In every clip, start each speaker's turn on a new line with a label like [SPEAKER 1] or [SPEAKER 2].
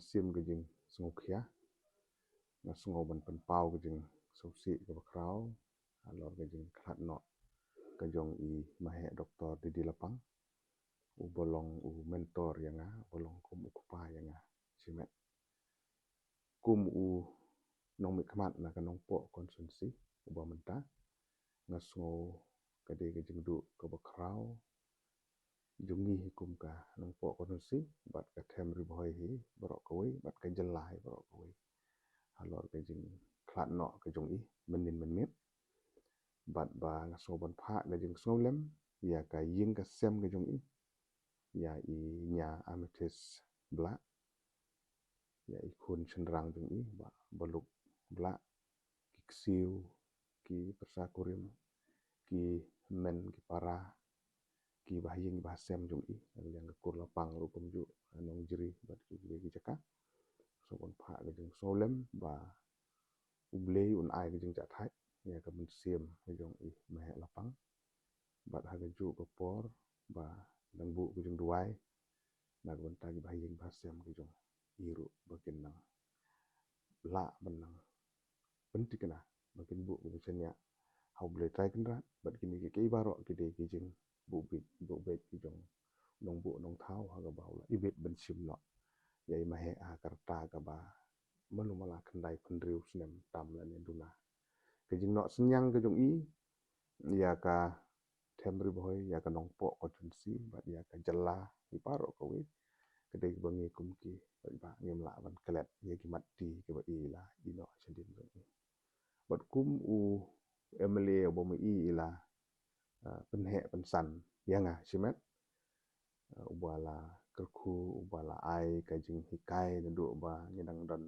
[SPEAKER 1] sim ke jing sengukya na sengo ban pen pau ke jing sausi ke bakrau alor ke jing khat no ke jong I mahe doktor di lapang u bolong u mentor yang bolong kum u kupa yang simet kum u nong mi kmat na ke nong po konsumsi u ba menta ngasngo kade ke jing du ke bakrau jungi kum ka nong po konsumsi bat ka them ri boy hi borok koi bat ka jelai borok koi alor ke jing klat no ke jong I menin menit bat ba ngaso ban pha ke jing snolem ya ka ying ka sem ke jong I ya I nya amethyst black ya I khun cenderang jong I ba baluk black ki ksiu ki persakurim ki men ki para ki bahaying bahasem jong I yang kur lapang rukum ju anong jeri bat ki jaka so ban pha ke jing snolem ba ublei un ai ke jing ja thai ya ka mun sim ke jong I mahe lapang bat ha ke ju ke por ba nang bu ke jing duai na ban ta ki bahaying bahasem ke jong iru bakin nang la benang pentikna bakin bu ke senya hau boleh try kendra bat kini ke barok ke de ke jing bu bit ke jong nong bu nong thau ha ga baula ibet ben sim no yai mahe a karta ka ba manumala kendai pendriu snem tam la ne duna ke jing no senyang ke jong I ya ka temri boy ya ka nong po konsumsi bat ya ka jella I paro ko we kedai bangi kumki ba ngem la ban kelet ye ki mati ke ba I la ino sendin jong I bat kum u emle bo mu I la penhe pensan yang simet ubala kerku ubala ai ka jing hikai ndu ba ngedang dan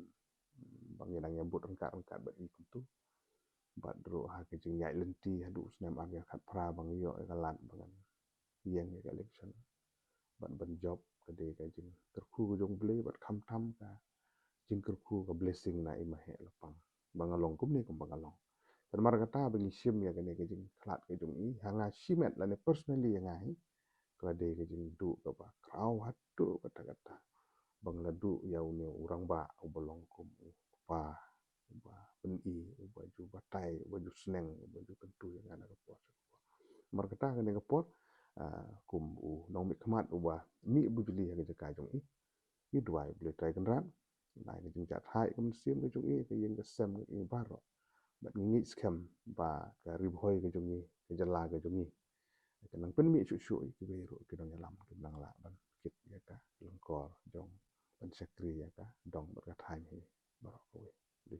[SPEAKER 1] bang ngedang nyambut engkat ba I kuntu bat ro ha ke jing yai lenti hadu snem am ya khat pra bang yo ka lat bangan yang ke election bat ban job kede ka jing kerku jong ble bat kham tham ka jing kerku ka blessing na I mahe lapang bangalong kum ni kum bangalong dan mar kata bagi sim ya kene ke jing klat ke jong I hanga simet la ne personally yang ai kade ke jing du ka ba krau hatu kata bang ladu ya uni urang ba ubolong kum pa ba pen I baju batai baju seneng baju tentu yang ana ka pot mar kata kene ka pot kum u nong mi kmat u ba mi bu bili ya ke ka jong I duai boleh try kendran nai ke jing jat hai kum sim ke jong I ke yang ke sem ke baro bat ngi scam ba ka ribhoi ke jong I ke jala ke jong I ke nang pen mi chu ke beru ke dong yalam ke nang la ban kit ya ka lengkor jong ban sekri ya ka dong ber ka thai hi baro ko we